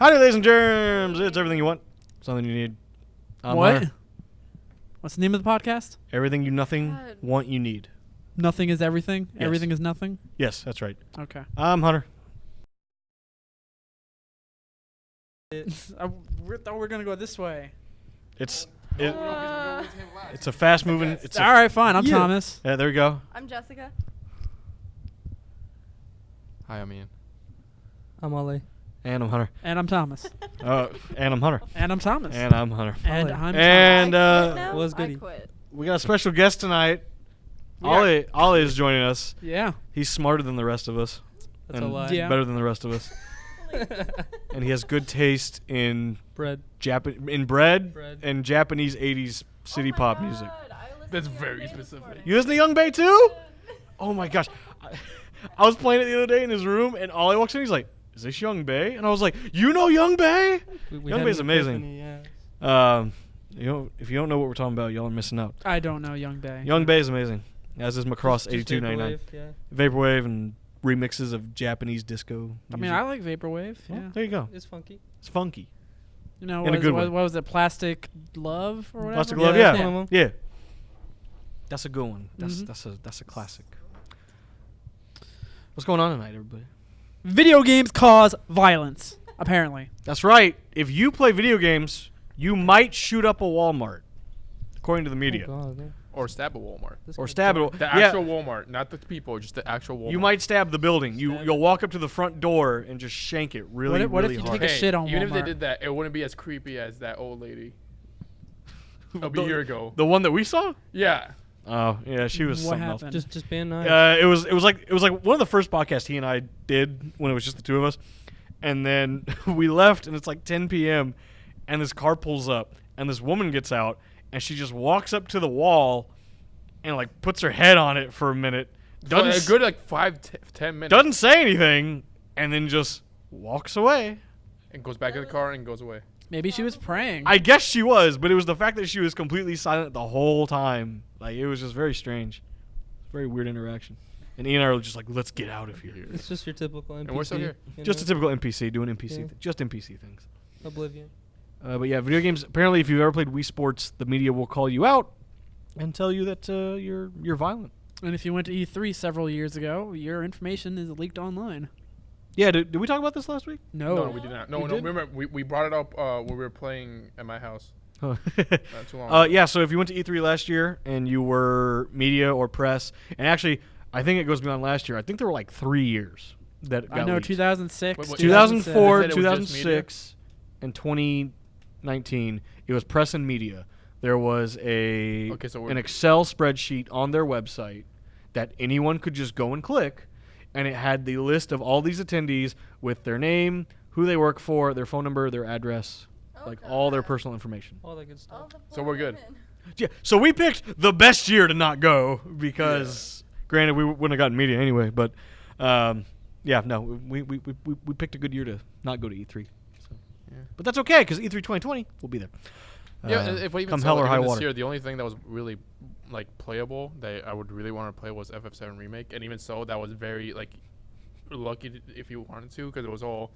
Howdy, ladies and germs. It's everything you want, something you need. What? Hunter. What's the name of the podcast? Everything you nothing God. want you need. Nothing is everything. Yes. Everything is nothing. Yes, that's right. Okay. I'm Hunter. We thought we were gonna go this way. It's Uh, it's a fast moving. It's All right, fine. I'm Yeah. Thomas. Yeah, there we go. I'm Jessica. Hi, I'm Ian. I'm Ollie. And I'm Hunter. And I'm Thomas. And I'm Hunter. And I'm Thomas. And I'm Hunter. And Ollie. I'm And I quit now? was I goody. quit. we got a special guest tonight. Yeah. Ollie is joining us. Yeah. He's smarter than the rest of us. That's a and lie. Yeah. Better than the rest of us. And he has good taste in Bread. bread Bread. and Japanese 80s city Oh my pop God, music. I listened That's to Young very Bay this specific. morning. You listen to Young Bay too? Oh my gosh. I was playing it the other day in his room, and Ollie walks in. He's like, "Is this Young Bay?" And I was like, "You know Young Bay?" We Young had Bay's an amazing. epiphany, yeah. You know, if you don't know what we're talking about, y'all are missing out. I don't know Young Bay. Young Bay is amazing. As is Macross Just 8299. vaporwave, yeah. Vaporwave and remixes of Japanese disco. I mean, music. I like vaporwave. Well, Yeah. there you go. It's funky. It's funky. You know, in a good way. what was it? Plastic Love or whatever. Plastic Yeah, Love, that's yeah. one of 'em. Yeah. That's a good one. Mhm. That's a classic. What's going on tonight, everybody? Video games cause violence. Apparently. That's right. If you play video games, you might shoot up a Walmart, according to the media. Oh, God, yeah. Or stab a Walmart. This Or guy's stab dark. it. The Yeah, actual Walmart, not the people, just the actual Walmart. you might stab the building. Stab You'll it. walk up to the front door and just shank it really, What if really you hard. take a shit on even if they Walmart? did that, it wouldn't be as creepy as that old lady a The- year ago. The one that we saw? Yeah. Oh, yeah, she was What something happened? Just being nice. else. It was like one of the first podcasts he and I did when it was just the two of us, and then we left and it's like 10 p.m. and this car pulls up and this woman gets out and she just walks up to the wall and like puts her head on it for a minute, For a doesn't good like 10 minutes. doesn't say anything, and then just walks away. And goes back to the car and goes away. Maybe she was praying. I guess she was, but it was the fact that she was completely silent the whole time. Like, it was just very strange. Very weird interaction. And Ian and I were just like, let's get out of here. It's just your typical NPC. And we're still here. you Just a know? typical NPC doing NPC, Yeah. just NPC things. Oblivion. But yeah, video games. Apparently, if you've ever played Wii Sports, the media will call you out and tell you that you're violent. And if you went to E3 several years ago, your information is leaked online. Yeah, did we talk about this last week? No, we did not. No, We no. did? Remember, we brought it up when we were playing at my house Oh. not too long ago. Yeah, so if you went to E3 last year and you were media or press, and actually, I think it goes beyond last year. I think there were like 3 years that got I know leaked. 2006, Wait, what- 2004, They said it was just 2006, and 2019. It was press and media. There was Okay, so we're- an Excel spreadsheet on their website that anyone could just go and click, and it had the list of all these attendees with their name, who they work for, their phone number, their address, like all their personal information. All that good stuff. All the So we're good. women. Yeah, so we picked the best year to not go because, granted, we wouldn't have gotten media anyway. But yeah, no, we picked a good year to not go to E3. So. Yeah. But that's okay because E3 2020 will be there. Yeah, if we even come saw hell or like, high even this water. year, the only thing that was really like playable that I would really want to play was FF7 Remake, and even so, that was very like lucky if you wanted to, because it was all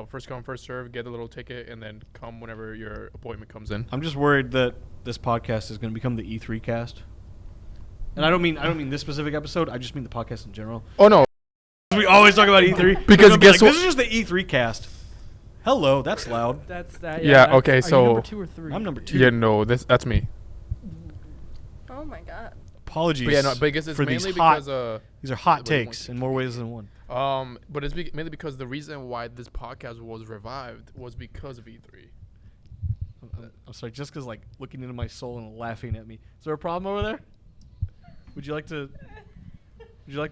first come first serve, get a little ticket, and then come whenever your appointment comes in. I'm just worried that this podcast is going to become the E3 cast. And I don't mean this specific episode. I just mean the podcast in general. Oh no, We always talk about E3 Because We're gonna be guess like, what- This is just the E3 cast. Hello, that's loud. That's that. Yeah, that's- okay, are you so- number 2 or 3? I'm number 2. yeah, no, that's me. Oh my God. Apologies. But yeah, no, but I guess it's for these mainly hot, because these are hot what do you takes want? in more ways than one. but it's mainly because the reason why this podcast was revived was because of E E3. I'm sorry, Jessica's like looking into my soul and laughing at me. Is there a problem over there? Would you like to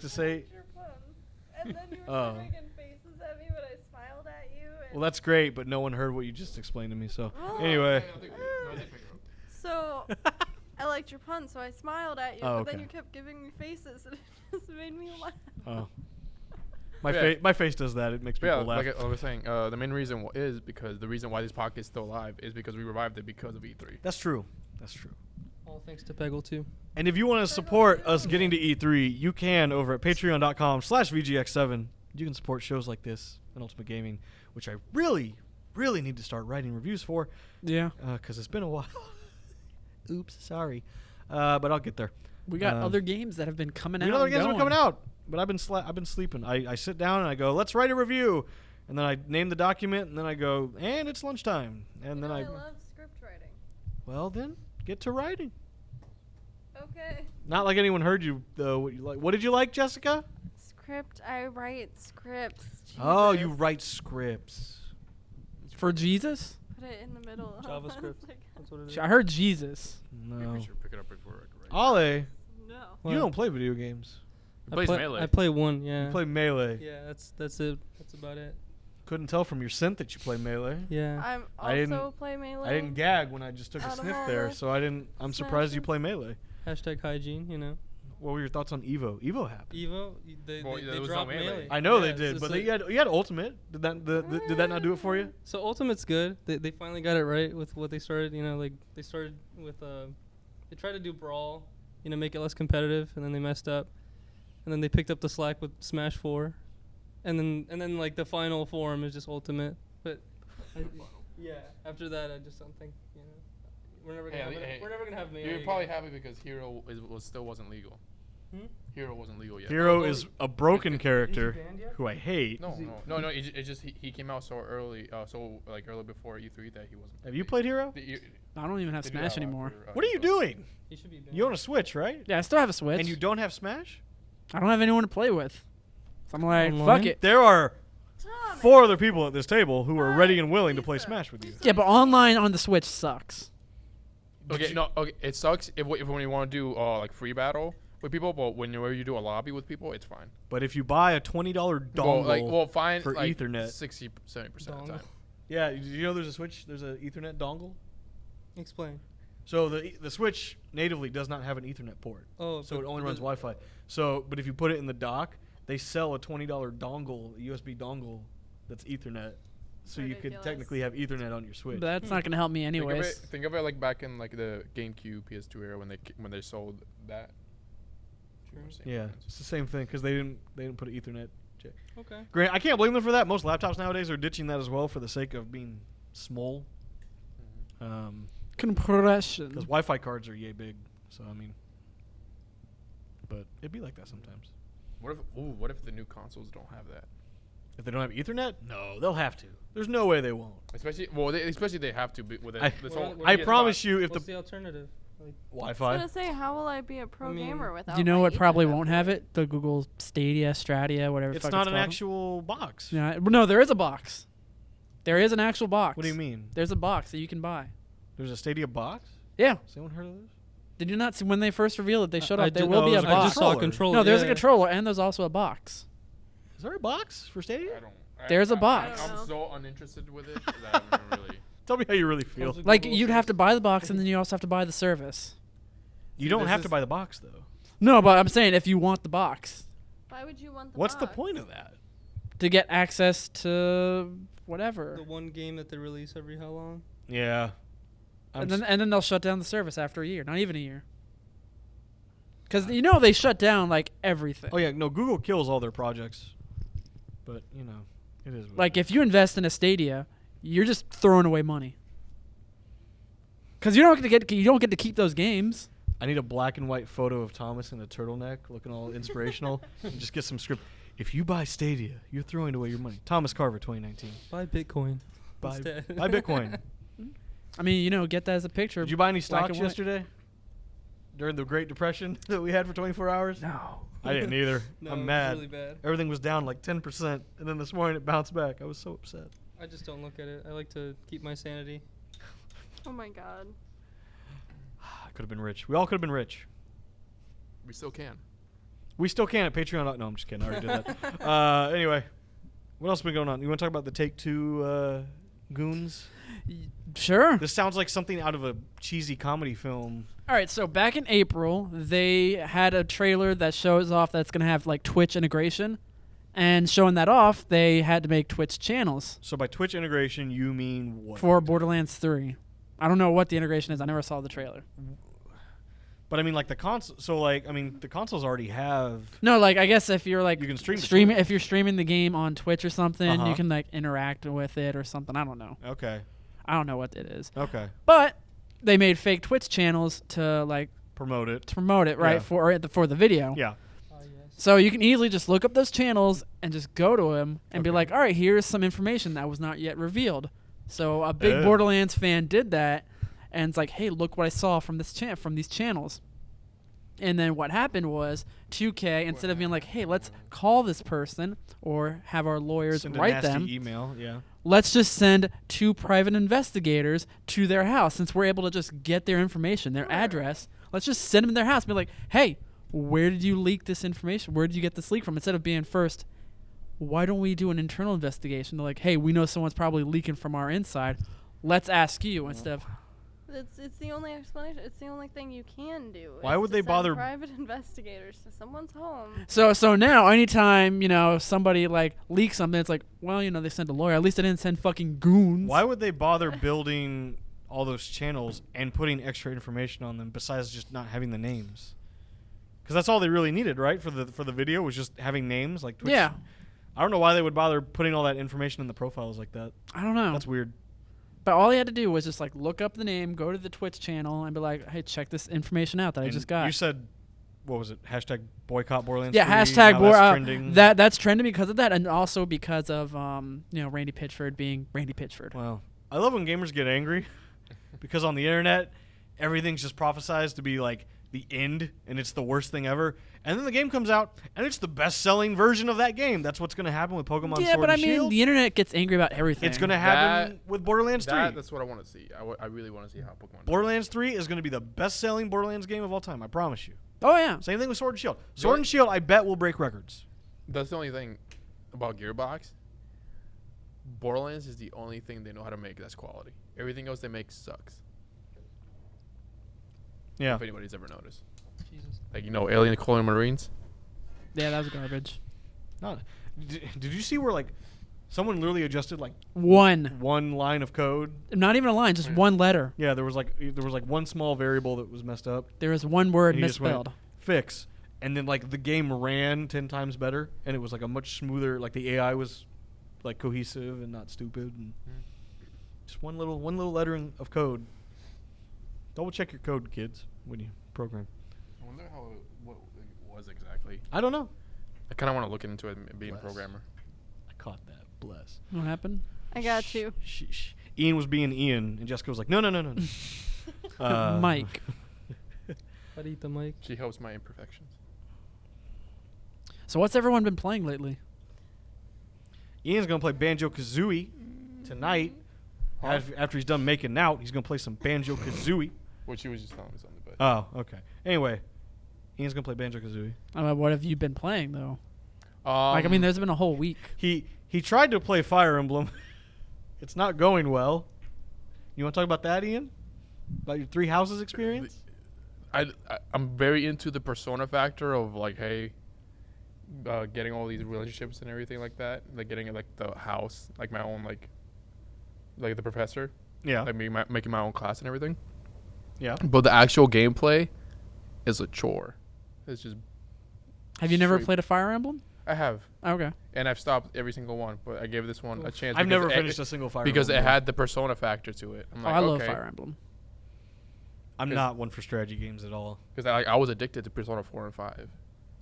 say? Your phone. And then you were Oh. making faces at me, but I smiled at you. And Well, that's great, but no one heard what you just explained to me. So Oh. anyway, So I liked your pun, so I smiled at you, Oh, but then okay. you kept giving me faces, and it just made me laugh. oh, Yeah. my face does that. It makes But yeah, people laugh. like I was saying, the main reason is because the reason why this podcast is still alive is because we revived it because of E3. That's true. That's true. All thanks to Peggle too. And if you want to support us getting to E3, you can over at patreon.com/VGX7. You can support shows like this and Ultimate Gaming. which I really, really need to start writing reviews for, Yeah. because it's been a while. Oops, sorry, but I'll get there. We got other games that have been coming out. Other and games are going. coming out, but I've been sleeping. I sit down and I go, let's write a review, and then I name the document, and then I go, and it's lunchtime, and then I I love script writing. well then get to writing. Okay. Not like anyone heard you though. What did you like, Jessica? Script. I write scripts. Oh, you Jesus. write scripts. For Jesus? Put it in the middle. JavaScript. That's what it is. I heard Jesus. Maybe No. we should pick it up before right. Ale, No. you don't play video games. He plays Melee. I play one. Yeah. You play Melee. Yeah, that's it. That's about it. Couldn't tell from your synth that you play Melee. Yeah. I'm I didn't- also play Melee. I didn't gag when I just took a Out of sniff all there, the so I'm surprised you smashes. play Melee. Hashtag hygiene. You know. What were your thoughts on Evo? Evo happened. Evo. They Well, there they was no dropped Melee. Melee. I know Yeah, they did, so- but so- you had Ultimate. Did that not do it for you? So Ultimate's good. They finally got it right with what they started. You know, like they started with they tried to do Brawl, you know, make it less competitive, and then they messed up, and then they picked up the slack with Smash 4, and then like the final form is just Ultimate. But yeah, after that I just don't think, you know, we're never gonna have Melee. You're probably again. happy because Hero still wasn't legal. Hmm? Hero wasn't legal yet. Hero Oh, is a broken Is he character banned yet? who I hate. No. It just he came out so early, early before E3 that he wasn't. Have you played Hero? I don't even have They do Smash that anymore. after, What are you Xbox. doing? He should be banned. You own a Switch, right? Yeah, I still have a Switch. And you don't have Smash? I don't have anyone to play with. So I'm like, Online? fuck it. There are Tommy. 4 other people at this table who are ready and willing to play Lisa. Smash with you. Lisa. Yeah, but online on the Switch sucks. Okay, no, okay. It sucks if when you want to do like free battle with people, but whenever you do a lobby with people, it's fine. But if you buy a $20 dongle, fine for like Ethernet. 60-70% of the Dongle. time. yeah, did you know there's a Switch? There's an Ethernet dongle. Explain. So the Switch natively does not have an Ethernet port, Oh, so but it only the- runs Wi-Fi. So, but if you put it in the dock, they sell a $20 dongle, a USB dongle that's Ethernet, so you could Ridiculous. technically have Ethernet on your Switch. But that's not going to help me Think of it- anyways. Think of it like back in like the GameCube, PS2 era when they sold that. True. Same Yeah, difference. it's the same thing because they didn't put an Ethernet. Okay. Grant, I can't blame them for that. Most laptops nowadays are ditching that as well for the sake of being small. Mhm. Compression. Because Wi-Fi cards are yay big. So I mean, but it'd be like that sometimes. What if the new consoles don't have that? If they don't have Ethernet, no, they'll have to. There's no way they won't. Especially they have to be with it. I- this What- whole what I PS5. promise you, if What's the the alternative? Like, I was Wi-Fi, gonna say, how will I be a pro I mean, gamer without? You know my what probably Ethernet won't have port? it? The Google Stadia, Stradia, whatever. the it's fuck not an called. actual box. Yeah, no, there is a box. There is an actual box. What do you mean? There's a box that you can buy. There's a Stadia box? Yeah. Has anyone heard of this? Did you not see when they first revealed it? They showed I up. There did- will be a I box. just saw a controller. No, there's a yeah. controller and there's also a box. Is there a box for Stadia? There's a box. I don't I'm know. so uninterested with it that I don't really. Tell me how you really feel. Close the Like Google you'd have to Assistant. buy the box and then you also have to buy the service. You See, don't this have to is- buy the box though. No, but I'm saying if you want the box Why would you want the What's the box? point of that? to get access to whatever, The one game that they release every how long? Yeah. and then they'll shut down the service after a year, not even a year. Because you know they shut down like everything. Oh yeah, no. Google kills all their projects, but you know, it is. What Like it if you invest in a Stadia, you're just throwing away money. Because you don't get to keep those games. I need a black and white photo of Thomas in a turtleneck, looking all inspirational, and just get some script. If you buy Stadia, you're throwing away your money. Thomas Carver, 2019. Buy Bitcoin. Buy, Instead. buy Bitcoin. I mean, you know, get that as a picture. Did you buy any black and stocks white. yesterday? During the Great Depression that we had for 24 hours? No. I didn't either. No, I'm it was mad. really bad. Everything was down like 10%, and then this morning it bounced back. I was so upset. I just don't look at it. I like to keep my sanity. Oh my god. I could have been rich. We all could have been rich. We still can. We still can at Patreon. No, I'm just kidding. I already did that. Anyway, what else has been going on? You want to talk about the Take-Two goons? Sure. This sounds like something out of a cheesy comedy film. All right, so back in April, they had a trailer that shows off that's going to have like Twitch integration. And showing that off, they had to make Twitch channels So by Twitch integration, you mean what? for Borderlands 3. I don't know what the integration is. I never saw the trailer. But I mean, like the console. So like, I mean, the consoles already have. No, like I guess if you're like You can stream to stream Twitch. if you're streaming the game on Twitch or something, Uh-huh. you can like interact with it or something. I don't know. Okay. I don't know what it is. Okay. But they made fake Twitch channels to like Promote it. to promote it, right? Yeah. For the video. Yeah. So you can easily just look up those channels and just go to them and be Okay. like, all right, here's some information that was not yet revealed. So a big Ugh. Borderlands fan did that, and it's like, hey, look what I saw from from these channels. And then what happened was 2K, instead of being like, hey, let's call this person or have our lawyers Send a write nasty them, email. Yeah. let's just send 2 private investigators to their house. Since we're able to just get their information, their address, let's just send them to their house and be like, hey, where did you leak this information? Where did you get this leak from? Instead of being first, why don't we do an internal investigation? They're like, hey, we know someone's probably leaking from our inside. Let's ask you instead of. It's the only explanation. It's the only thing you can do. Why is would to they send bother- private investigators to someone's home? So now anytime, somebody like leaks something, it's like, well, they sent a lawyer. At least they didn't send fucking goons. Why would they bother building all those channels and putting extra information on them besides just not having the names? Because that's all they really needed, right? For the video was just having names like Twitch. Yeah. I don't know why they would bother putting all that information in the profiles like that. I don't know. That's weird. But all he had to do was just like look up the name, go to the Twitch channel, and be like, "Hey, check this information out that I And just got." You said, what was it? Hashtag boycott Borderlands. Yeah, 3, hashtag now that's trending. that's trending because of that, and also because of Randy Pitchford being Randy Pitchford. Wow. I love when gamers get angry because on the internet, everything's just prophesized to be like the end and it's the worst thing ever. And then the game comes out and it's the best-selling version of that game. That's what's going to happen with Pokemon Yeah, Sword but I and mean, Shield. the internet gets angry about everything. It's going to happen with Borderlands 3. That's what I want to see. I really want to see how Pokemon. does. Borderlands 3 is going to be the best-selling Borderlands game of all time. I promise you. Oh yeah. Same thing with Sword and Shield. Sword and Shield, I bet will break records. That's the only thing about Gearbox. Borderlands is the only thing they know how to make that's quality. Everything else they make sucks. Yeah. If anybody's ever noticed, Jesus. like Alien Colonial Marines. Yeah, that was garbage. Not, did you see where like someone literally adjusted like One, one line of code? not even a line, just one letter. Yeah, there was like one small variable that was messed up. There was one word And he just went, misspelled. Fix, and then like the game ran 10 times better, and it was like a much smoother. Like the AI was like cohesive and not stupid, and just one little lettering of code. Double check your code, kids, when you program. I wonder what it was exactly. I don't know. I kind of want to look into it, being a Bless. programmer. I caught that. Bless. What happened? I got you. Ian was being Ian, and Jessica was like, no. Mike. I'd eat the mic. She helps my imperfections. So what's everyone been playing lately? Ian's gonna play Banjo-Kazooie tonight. Huh? After he's done making out, he's gonna play some Banjo-Kazooie. Which she was just telling me something, but Oh, okay. Anyway, Ian's gonna play Banjo-Kazooie. What have you been playing though? um, There's been a whole week. He tried to play Fire Emblem. It's not going well. You want to talk about that, Ian? About your Three Houses experience? I'm very into the persona factor of like, hey, getting all these relationships and everything like that, like getting like the house, like my own like the professor, Yeah. like making my own class and everything. Yeah. But the actual gameplay is a chore. It's just Have you never straight- played a Fire Emblem? I have, Okay. and I've stopped every single one, but I gave this one a chance. I've because never it- finished a single Fire because Emblem. it had the persona factor to it. I'm like, I love okay. Fire Emblem. I'm Because- not one for strategy games at all. Because I was addicted to Persona 4 and 5.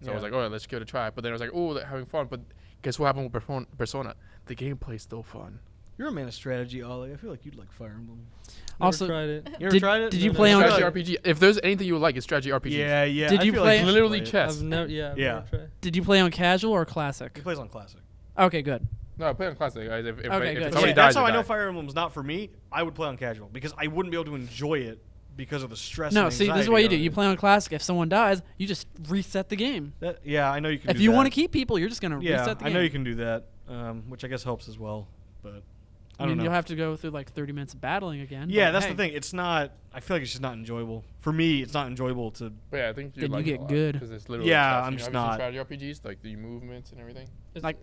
So I was Yeah. like, oh, let's give it a try. But then I was like, oh, they're having fun. But guess what happened with Persona? The gameplay's still fun. You're a man of strategy, Ollie. I feel like you'd like Fire Emblem. Never Also- tried it. You ever Did- tried it? did you No, play no, on- no. Strategy RPG. If there's anything you would like, it's strategy RPGs. Yeah, yeah. Did I you feel play- like you should Literally play it. chess. I've never. Yeah. I've Yeah. never tried. Did you play on casual or classic? He plays on classic. Okay, good. No, I play on classic, guys. If Okay, if good. somebody Yeah, dies, that's how they I know die. Fire Emblem's not for me. I would play on casual because I wouldn't be able to enjoy it because of the stress. No, and see, this is anxiety what you of do. it. You play on classic. If someone dies, you just reset the game. Yeah, I know you can. If do you that. want to keep people, you're just gonna yeah, reset the game. I know you can do that, which I guess helps as well. But I don't know. You'll have to go through like 30 minutes of battling again. Yeah, but that's hey. the thing. It's not. I feel like it's just not enjoyable. for me, it's not enjoyable to. But yeah, I think Then you like get good. because it's literally Yeah, chess. I'm You just know, have you not. seen strategy RPGs, like the movements and everything.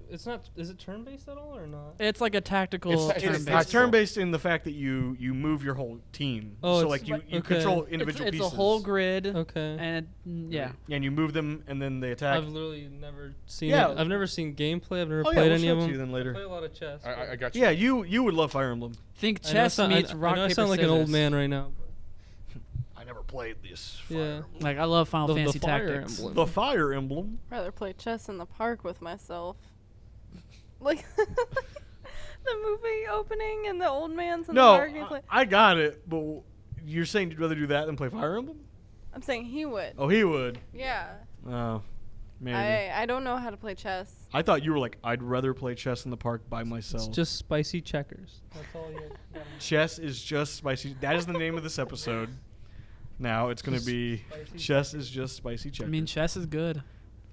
It's not. Is it turn based at all or not? It's like a tactical It's turn-based. It's tactical. turn-based in the fact that you move your whole team. Oh, so it's like you okay. control It's, individual it's pieces. a whole grid, Okay. and yeah. And you move them, and then they attack. I've literally never seen Yeah. it. I've never seen gameplay. I've never Oh yeah, played we'll any show of it them. to you then I later. play a lot of chess. I got you. Yeah, you would love Fire Emblem. Think I know I chess sound- meets I rock know I paper sound like an old scissors. man right now. I never played this. Yeah. Fire Emblem. Like I love Final The Fantasy Fire Tactics. Emblem. The Fire Emblem. Rather play chess in the park with myself. Like the movie opening and the old man's in the No, park. And play. I got it, but you're saying you'd rather do that than play Fire Emblem? I'm saying he would. Oh, he would. Yeah. Oh, maybe. I don't know how to play chess. I thought you were like, I'd rather play chess in the park by It's myself. just spicy checkers. That's all you got. Chess is just spicy. That is the name of this episode. Now it's going to be Chess is just spicy I checkers. mean, chess is good.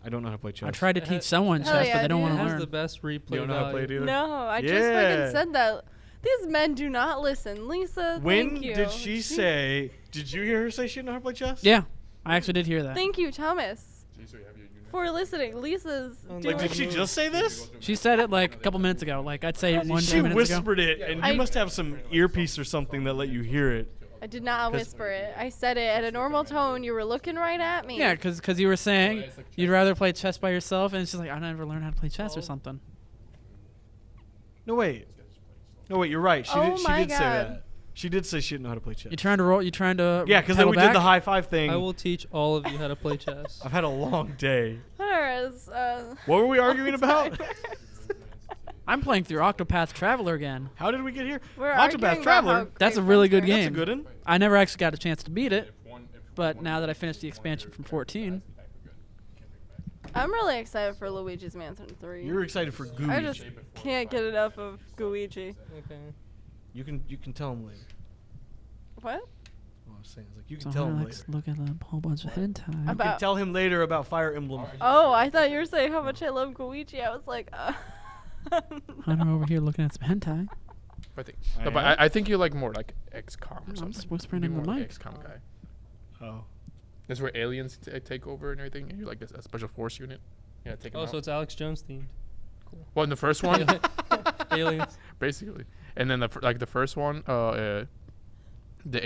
I don't know how to play chess. I tried to It teach has- someone Hell chess, yeah, but they don't dude. want It to has learn. the best replay You don't know how to play it value. either? No, I just Yeah. fucking said that. These men do not listen. Lisa, When thank you. did she say, did you hear her say she didn't know how to play chess? Yeah, I actually did hear that. Thank you, Thomas, Jeez, so you have your unit. for listening. Lisa's Like, doing. Like, did she just say this? She said it like a couple minutes ago. Like I'd say 1 She 2 minutes ago. whispered it, and you I- must have some earpiece or something that let you hear it. I did not 'Cause- whisper it. I said it at a normal tone. You were looking right at me. Yeah, because you were saying you'd rather play chess by yourself, and she's like, I never learned how to play chess or something. No, wait. No, wait, you're right. She Oh did, she my did say God. that. She did say she didn't know how to play chess. You trying to roll? You trying to? Yeah, because then pedal we did the back? high five thing. I will teach all of you how to play chess. I've had a long day. Whereas, What were we arguing about? I'm playing through Octopath Traveler again. How did we get here? We're arguing Octopath about Traveler. how That's a great really Friends good are. That's a game. good one. I never actually got a chance to beat it, If one- if but one now of that I you finished the guys expansion wanted from to 14, I'm really excited for Luigi's Mansion 3. You're excited for Gooey. I just can't get enough of Luigi. Okay. You can tell him later. What? Oh, I was saying, I was like, you so can tell him I later. look at a whole bunch of hentai. You can About- tell him later about Fire Emblem. Oh, I thought you were saying how much I love Luigi. I was like, I'm over here looking at some hentai. I think. I No, but am? I think you like more like XCOM or I'm something. just whispering You'd be in the more mic. XCOM guy. Oh. That's where aliens take over and everything, and you're like a special force unit. Yeah, take 'em Oh, out. so it's Alex Jones themed. Well, in the first one, Aliens. basically, and then the first one, the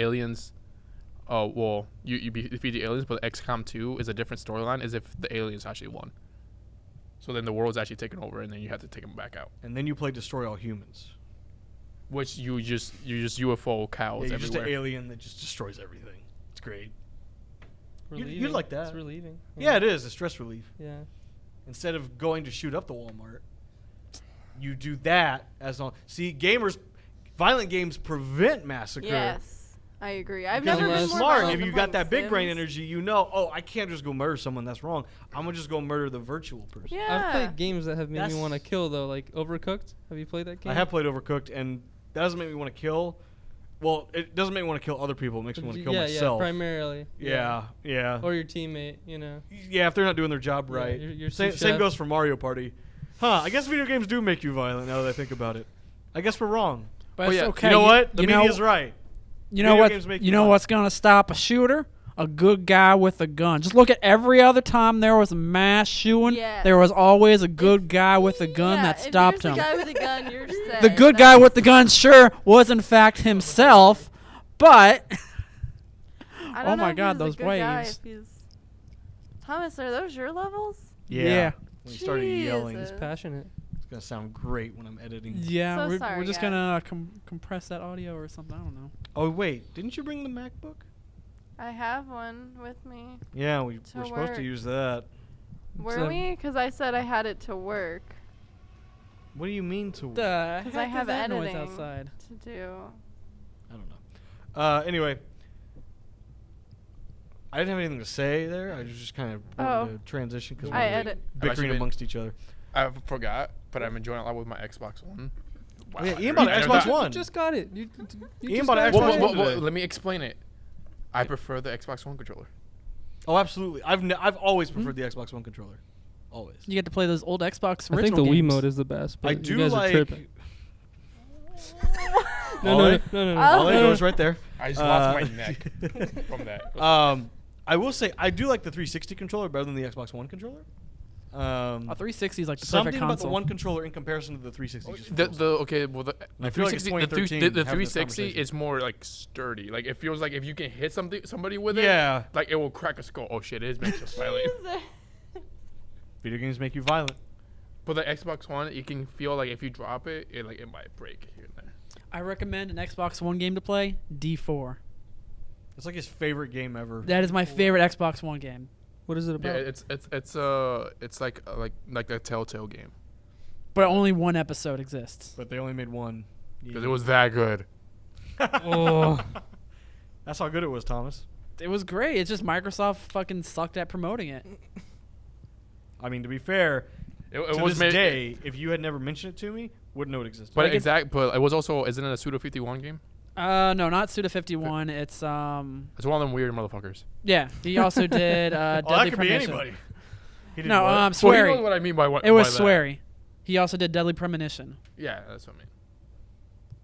aliens. Oh well, you defeat the aliens, but XCOM 2 is a different storyline. As if the aliens actually won. So then the world's actually taken over, and then you have to take them back out. And then you play Destroy All Humans. Which you just UFO cows Yeah, you're just everywhere. an alien that just destroys everything. It's great. You'd Relieving. like that. It's relieving. Yeah, it is. It's stress relief. Yeah. Instead of going to shoot up the Walmart, you do that as long. See, violent games prevent massacre. yes, I agree. I've Because never you're been more smart. violent If than you got playing that big brain Sims. energy, you know, oh, I can't just go murder someone. That's wrong. I'm gonna just go murder the virtual person. Yeah. I've played games that have made me That's- want to kill though, like Overcooked. Have you played that game? I have played Overcooked, and that doesn't make me want to kill. Well, it doesn't make me want to kill other people. It makes me want to kill yeah, myself. Yeah, primarily. Yeah, yeah. Or your teammate, you know. Yeah, if they're not doing their job Yeah, right. your Same sous chef. goes for Mario Party. Huh, I guess video games do make you violent now that I think about it. I guess we're wrong. But yeah, it's okay. You know what? The you know, media's right. You know Video what? games make You you know violent. what's gonna stop a shooter? A good guy with a gun. Just look at every other time there was a mass shooting. Yes. There was always a good guy with a gun Yeah, that stopped if him. there's a guy with a gun, you're set. The good guy with the gun, sure, was in fact himself, but I Oh don't know my if God, he's a those good guy, waves. if he's- Thomas, are those your levels? Yeah. When he started yelling, Jesus. it's Passionate. gonna sound great when I'm editing. yeah, So we're sorry, just guys. gonna compress that audio or something. I don't know. Oh wait, didn't you bring the MacBook? I have one with me. Yeah, we're To supposed work. to use that. Were So- we? Because I said I had it to work What do you mean to? The 'Cause I heck have is that noise editing. outside? to do. I don't know. Anyway, I didn't have anything to say there. I was just kind of wanted to transition because I we're edit. bickering been- amongst each other. I forgot, but I'm enjoying it a lot with my Xbox One. Oh, yeah, Ian bought an I know Xbox that- One. You just got it. You Ian just bought an got Xbox it. One today. let me explain it. I prefer the Xbox One controller. Oh, absolutely. I've always preferred the Xbox One controller. Always. You get to play those old Xbox I original think the Wii games. mode is the best. But I you do guys are like. tripping. No, Ollie? no. Oh. Ollie goes right there. I just lost my neck from that. I will say I do like the 360 controller better than the Xbox One controller. A 360 is like the Something perfect about console. the one controller in comparison to the 360. just The, feels- the okay, well the I feel like it's 2013 the having this 360 conversation. is more like sturdy. Like it feels like if you can hit somebody with it, yeah, like it will crack a skull. Oh shit, it is makes us violent. Jesus. video games make you violent. But the Xbox One, you can feel like if you drop it, it might break here and there. I recommend an Xbox One game to play, D4. It's like his favorite game ever. That is my favorite Xbox One game. What is it Yeah, about? it's like a Telltale game But only one episode exists. But they only made one. because it was that good. Oh. That's how good it was, Thomas. It was great. It's just Microsoft fucking sucked at promoting it. I mean, to be fair, It to was this made, day, if you had never mentioned it to me, wouldn't know it existed. but Like but it was also isn't it a Suda 51 game? No, not Suda51. It's It's one of them weird motherfuckers. yeah. He also did oh, that Deadly could be Premonition. anybody. He did No, what? Well, you Swery. know what I mean by what It was by that. Swery. He also did Deadly Premonition, Yeah, that's what I mean.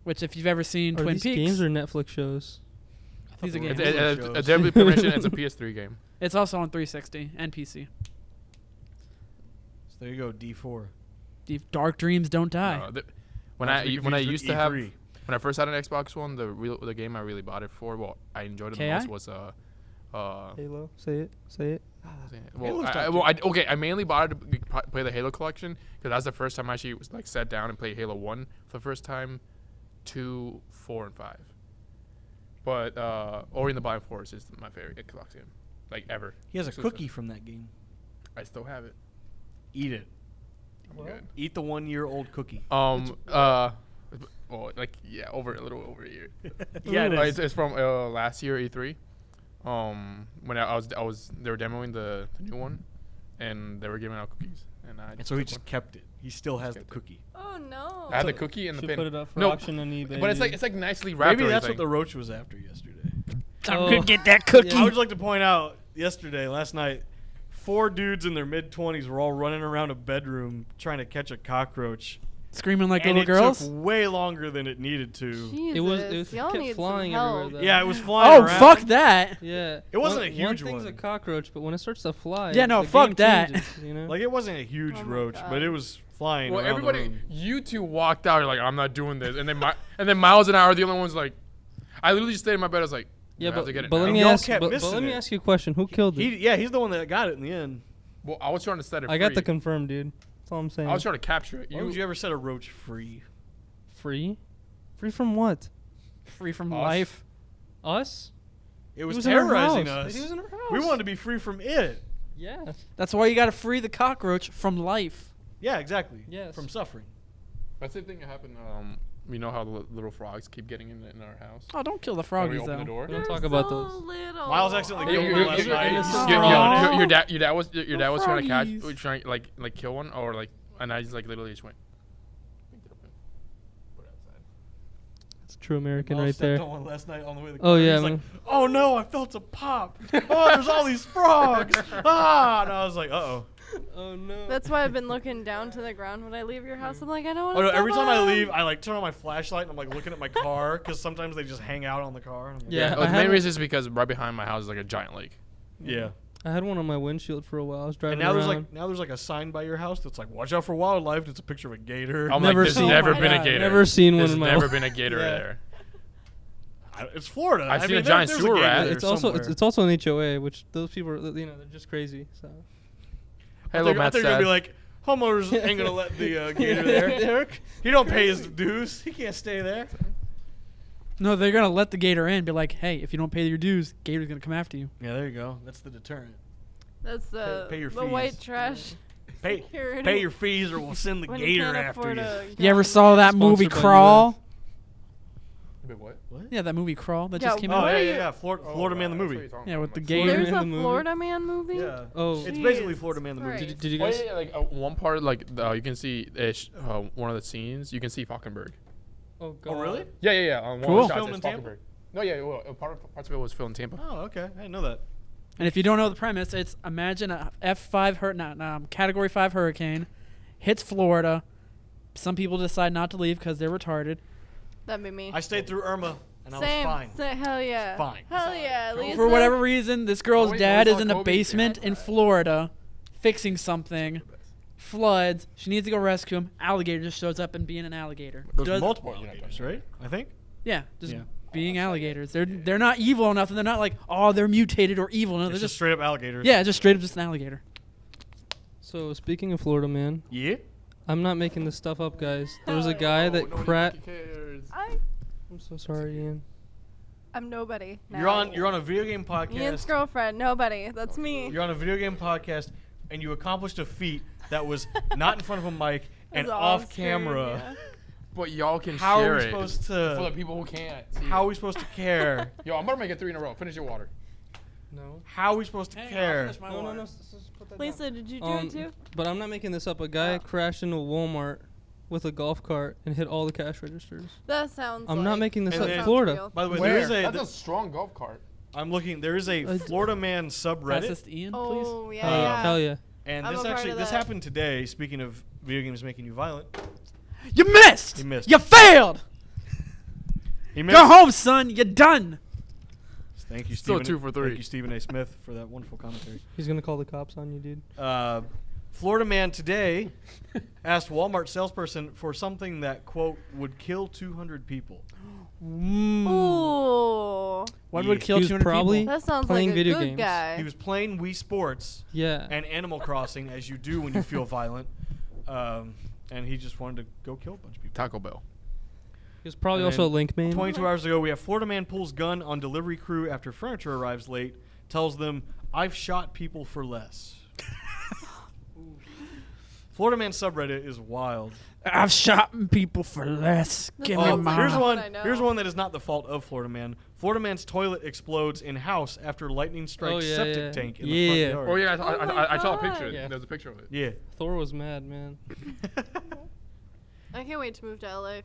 which if you've ever seen Are Twin these Peaks, games or Netflix shows? these are Those games. were A shows. Deadly Premonition is a PS3 game. It's also on 360 and PC. So there you go, D4. Dark Dreams Don't Die. When Not to be I confused with used to have E3. when I first had an Xbox One, the game I really bought it for, well, I enjoyed it the KI? most was Halo. Say it. Say it. Halo's Well, tough, okay, I mainly bought it to play the Halo collection because that's the first time I actually was, like sat down and played Halo 1 for the first time, 2, 4, and 5. But Ori and the Blind Forest is my favorite Xbox game, like ever. He has a Exclusive. cookie from that game. I still have it. Eat it. I'm good. Eat the 1-year-old cookie. Well, like yeah, a little over a year. Yeah, it is. It's from last year E3. When I was they were demoing the new one, and they were giving out cookies, and I And so he took just one. kept it. He still has the kept it. cookie. Oh no. I had the cookie and the Should pin. put it up for No, auction on eBay. but it's dude. like nicely wrapped. Maybe or that's what anything. the roach was after yesterday. I'm Oh. gonna get that cookie. I would just like to point out last night, 4 dudes in their mid-20s were all running around a bedroom trying to catch a cockroach. Screaming like and little it girls. took way longer than it needed to. Jesus. It was Y'all kept need flying some help. everywhere, though. Yeah, it was flying Oh around. fuck that! Yeah. It wasn't a one huge thing's a one. cockroach, but when it starts to fly, Yeah, no, the fuck game that. changes, you know? Like, it wasn't a huge Oh my roach, God. but it was flying Well, around everybody, the room. you two walked out. You're like, I'm not doing this, and then Miles and I are the only ones like, I literally stayed in my bed. I was like, yeah, I have but, to get it but now. let me Y'all ask. kept But missing let me it. ask you a question. Who killed it? He's the one that got it in the end. Well, I was trying to set it. I got free. the confirm, dude. That's all I'm saying. I was trying to capture it. Why would you ever set a roach free? Free? Free from what? Free from Us. life. Us? It was He was in our terrorizing house. us. He was in our house. We wanted to be free from it. Yeah. That's why you gotta free the cockroach from life. Yeah, exactly. Yes. From suffering. That's the thing that happened. You know how the little frogs keep getting in our house. Oh, don't kill the When we froggies open though. the door. We don't They're talk about so those. Little. Miles accidentally Oh, killed Your- one your- last your- night. your- He's your- still your- on it. Your dad was trying to catch, froggies. trying like kill one or like, and I just like literally just went. Picked it up and put it outside. It's true American Miles right stepped there. on one last night on the way to the Oh, car. yeah, He's like, man. oh no, I felt a pop. Oh, there's all these frogs. Ah, and I was like, uh-oh. Oh no. That's why I've been looking down to the ground when I leave your house. I'm like, I don't want Oh to. no, every time I leave, I like turn on my flashlight and I'm like looking at my car because sometimes they just hang out on the car. And I'm like, Yeah, Yeah, I the main had- reason is because right behind my house is like a giant lake. Yeah. I had one on my windshield for a while. I was driving And now around. there's like a sign by your house that's like, watch out for wildlife. It's a picture of a gator. I'm Never like, there's seen- never Oh my been a God. gator. Never seen one There's in my never life. been a gator Yeah. there. It's Florida. I've I seen mean, a giant there's sewer gator rat. there It's also somewhere. it's also an HOA, which those people are, they're just crazy. So. Hello, I Matt. think they're gonna be like, homeowners ain't gonna let the gator there. He don't pay his dues. He can't stay there. No, they're gonna let the gator in. Be like, hey, if you don't pay your dues, gator's gonna come after you. Yeah, there you go. That's the deterrent. That's the pay your the fees. white trash. Pay security. pay your fees or we'll send the when you gator can't after afford you. a You ever gun. saw that movie Sponsored by Crawl? Wait, what? Yeah, that movie Crawl that Yeah, just came Oh out. What yeah, are yeah, you- yeah. Florida Man the movie. Yeah, with the Florida gator. There's Man a the movie? Florida Man movie. Yeah. Oh, It's Jeez. basically Florida Man the movie. Christ. did you Oh, guys? yeah, yeah, like one part, like you can see one of the scenes. You can see Falkenberg. Oh god. Oh really? Yeah, yeah, yeah. On one Cool. of the shots, Filmed it's in Tampa? Falkenberg. No, yeah, well, parts of it was filmed in Tampa. Oh okay, I didn't know that. And if you don't know the premise, it's imagine a F5 Category 5 hurricane hits Florida. Some people decide not to leave because they're retarded. That'd be me. I stayed through Irma, and I Same. was fine. Hell yeah. Fine. Hell yeah, Lisa. For whatever reason, this girl's Always dad saw is in a Kobe. basement Yeah. in Florida, fixing something. Floods. She needs to go rescue him. Alligator just shows up and being an alligator. There's Does- multiple alligators, right? I think. Yeah, just Yeah. being alligators. They're not evil enough, and they're not like, oh, they're mutated or evil. No, It's they're just just straight up alligators. yeah, just straight up just an alligator. So speaking of Florida, man, Yeah. I'm not making this stuff up, guys. There was a guy that cracked. cares. I'm so sorry, Ian. I'm nobody. Now. You're on a video game Ian's podcast. girlfriend. Nobody. That's me. You're on a video game podcast, and you accomplished a feat that was not in front of a mic and It's off off-screen, camera. yeah. But y'all can How share are we it supposed for the to? people who can't. See How are it. we supposed to care? Yo, I'm about to make it 3 in a row. Finish your water. No. How are we supposed to care? No. Lisa, did you do Um, it too? But I'm not making this up. A guy crashed into Walmart with a golf cart and hit all the cash registers. That sounds. I'm not like- making this And up. then- Florida. real. By the way, Where? there is That's a. a strong golf cart. I'm looking. There is a Uh, Florida man Pass subreddit, this to Ian, please. Oh yeah, Uh, yeah. Hell yeah. and I'm this a part actually of this that. happened today. Speaking of video games making you violent, You missed. He missed. You failed. he missed. Go home, son. You're done. Thank you, Still Stephen. 2 for 3. Thank you, Stephen A. Smith, for that wonderful commentary. He's gonna call the cops on you, dude. Florida man today asked Walmart salesperson for something that, quote, would kill 200 people. Mm. Ooh, What Yeah. would kill He was 200 probably- people? that sounds Playing like a video good games. guy. He was playing Wii Sports Yeah. and Animal Crossing, as you do when you feel violent. And he just wanted to go kill a bunch of people. Taco Bell. He was probably And also a then link main. 22 hours ago, we have Florida man pulls gun on delivery crew after furniture arrives late, tells them, I've shot people for less. Florida man subreddit is wild. I've shot people for less. That Give me sounds like here's mine. one one. I know. Here's one that is not the fault of Florida man. Florida man's toilet explodes in house after lightning strikes Oh, yeah, septic yeah. tank in Yeah. the front Oh yard. yeah, Oh my I saw a God. picture. Yeah. There's a picture of it. Yeah. Thor was mad, man. I can't wait to move to LA.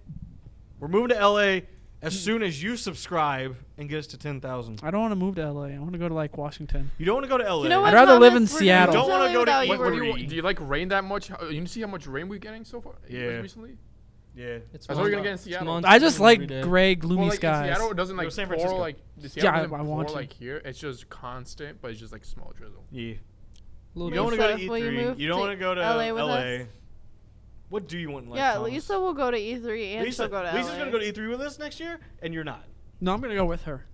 We're moving to LA as soon as you subscribe and get us to 10,000. I don't want to move to LA. I want to go to like Washington. You don't want to go to LA. You know what? I'd rather live Thomas? in We're Seattle. gonna You don't wanna LA go to without East you. What Three. do you like rain that much? You see how much rain we're getting so far? Yeah. Recently. Yeah. It's That's what we're gonna mon- get in it's Seattle. monster I just every like day. gray, gloomy Well, like in skies. Seattle, it doesn't Go like San pour Francisco. like the Yeah, Seattle I doesn't pour want to. like here. It's just constant, but it's just like small drizzle. Yeah. Little You don't want to go to Lisa, will you E3. move You don't to want to go to LA with LA. us? What do you want in life, Yeah, Thomas? Lisa will go to E3 and she'll go to Lisa's LA. going to go to E3 with us next year, and you're not. No, I'm gonna go with her.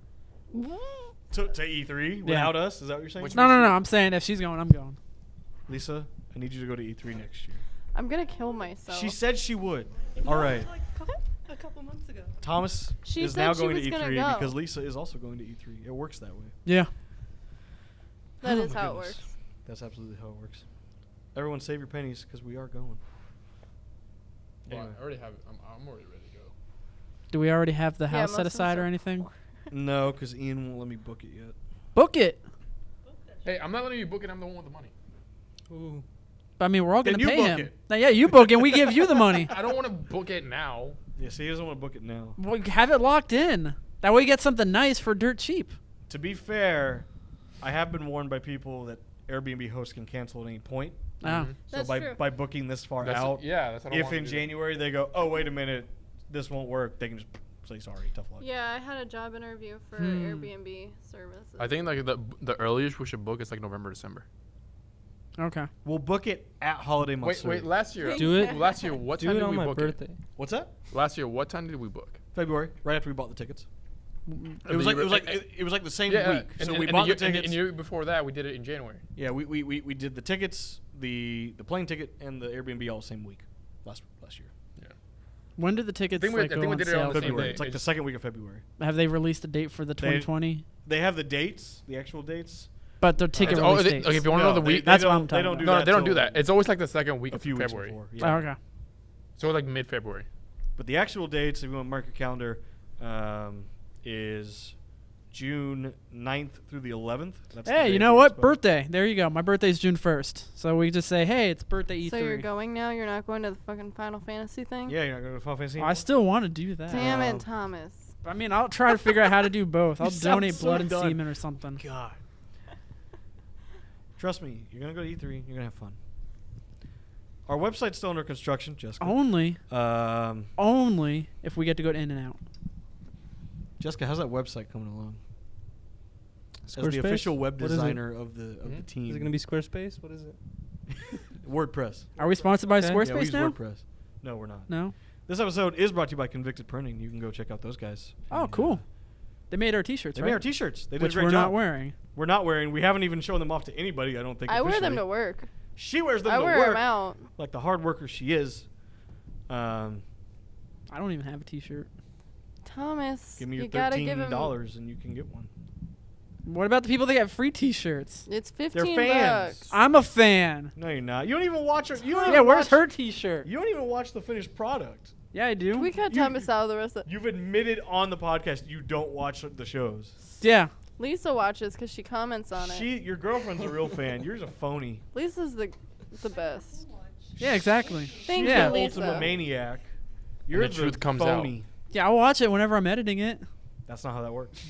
To E3 without us? Is that what you're saying? Which No. I'm saying if she's going, I'm going. Lisa, I need you to go to E3 next year. I'm gonna kill myself. She said she would. All right. A couple months ago. Thomas She is said now she going to was gonna E3 go. because Lisa is also going to E3. It works that way. Yeah. That Oh is my how it goodness. works. That's absolutely how it works. Everyone save your pennies because we are going. Well, Anyway. I already have. I'm already ready to go. Do we already have the Yeah, house most set of us aside or are anything? No, because Ian won't let me book it yet. Book it. Hey, I'm not letting you book it. I'm the one with the money. Ooh. I mean, we're all Then gonna you pay book him. it. Now, yeah, you book it. We give you the money. I don't want to book it now. Yeah, see, he doesn't want to book it now. Well, have it locked in. That way, you get something nice for dirt cheap. To be fair, I have been warned by people that Airbnb hosts can cancel at any point. Oh. Mhm. So That's by true. by booking this far That's out, yeah, that's what I if wanna in do. January they go, oh wait a minute, this won't work, they can just say sorry, tough luck. Yeah, I had a job interview for Hmm. Airbnb services. I think like the earliest we should book is like November, December. Okay. We'll book it at holiday months. Wait, last year. Do it. Last year, what Do time it did on we my book birthday. What's that? it? Last year, what time did we book? February, right after we bought the tickets. And It was the like year- it was like the same yeah, week. and- So and- we and bought the the year- tickets. And the year before that, we did it in January. Yeah, we did the tickets, the plane ticket, and the Airbnb all the same week last year. When did the tickets I think we go did on it on sale? the same February. day. It's like the It's- second week of February. Have they released a date for the They- 2020? They have the dates, the actual dates. But the ticket Oh, release they- dates. okay, if you want to know the they- week, they That's what don't- I'm talking They don't about. do no, that they don't do till that. It's always like the second week a of few weeks February. before. Oh, Yeah. okay. So like mid-February. But the actual dates, if you want to mark your calendar, is June 9th through the 11th. That's the Hey, day you know of the what? expo. Birthday. There you go. My birthday's June 1st. So we just say, hey, it's birthday E3. So you're going now? You're not going to the fucking Final Fantasy thing? Yeah, you're not going to Final Fantasy. Oh, I still want to do that. Damn Um, it, Thomas. I mean, I'll try to figure out how to do both. You I'll sound donate so blood and done. semen or something. God. Trust me, you're going to go to E3. You're going to have fun. Our website's still under construction, Jessica. Only if we get to go to In-N-Out. Jessica, how's that website coming along? As the Squarespace? official web What is it? designer of the team. Is it gonna be Squarespace? What is it? WordPress. Are we sponsored by Okay. Yeah, we Squarespace use now? WordPress. No, we're not. No. This episode is brought to you by Convicted Printing. You can go check out those guys. Oh, And, cool. They made our T-shirts, They right? made our T-shirts. They did Which a great we're job. not wearing. We're not wearing. We haven't even shown them off to anybody. I don't think. I wear them officially. to work. She wears them I to wear work, them out. like the hard worker she is. I don't even have a T-shirt. Thomas, Give me your you gotta give him. $13 and you can get one. What about the people that get free T-shirts? It's They're 15 fans. bucks. I'm a fan. No, you're not. You don't even watch her. You don't Yeah, even where's watch, her T-shirt? You don't even watch the finished product. Yeah, I do. Can we cut You- Thomas out of the rest of You've admitted on the podcast you don't watch the shows. Yeah. Lisa watches because she comments on it. Your girlfriend's a real fan. You're a phony. Lisa's the best. Yeah, exactly. Thank Yeah. you, Lisa. Ultimate maniac. You're the truth comes out. phony. Yeah, I'll watch it whenever I'm editing it. That's not how that works.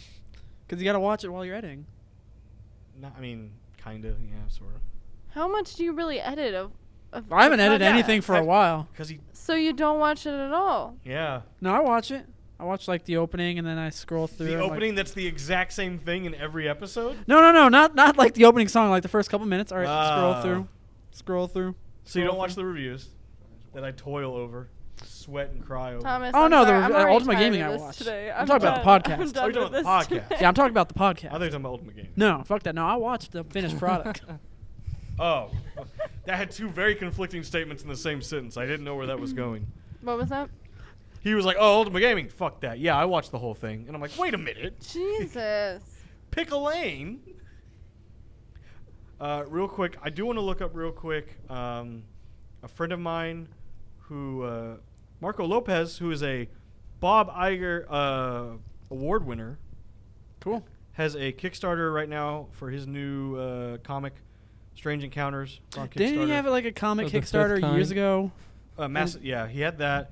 Because you got to watch it while you're editing. No, I mean, kind of. Yeah, sort of. How much do you really edit of I haven't the edited podcast? anything for a I've- while. Because he. So you don't watch it at all? Yeah. No, I watch it. I watch like the opening and then I scroll through. The I'm like- opening that's the exact same thing in every episode. No, not like the opening song, like the first couple minutes. All right, Ah. scroll through. So you don't Scroll watch through. the reviews that I toil over, sweat and cry over. Thomas, Oh, I'm no, the sorry, I'm already Ultimate tired Gaming of I this watched. Today. I'm talking about the done. podcast. I'm Oh, done you're with talking this about the today. podcast. Yeah, I'm talking about the I thought you podcast. were talking about Ultimate Game. No, fuck that. No, I watched the finished product. Oh, that had two very conflicting statements in the same sentence. I didn't know where that was going. What was that? He was like, "Oh, Ultimate Gaming, fuck that. Yeah, I watched the whole thing." And I'm like, "Wait a minute, Jesus. pick a lane." Real quick, I do want to look up real quick. A friend of mine, who Marco Lopez, who is a Bob Iger award winner, Cool. has a Kickstarter right now for his new comic, Strange Encounters. On Didn't he Kickstarter. have like a comic Of the fifth Kickstarter years kind. ago? Yeah, he had that.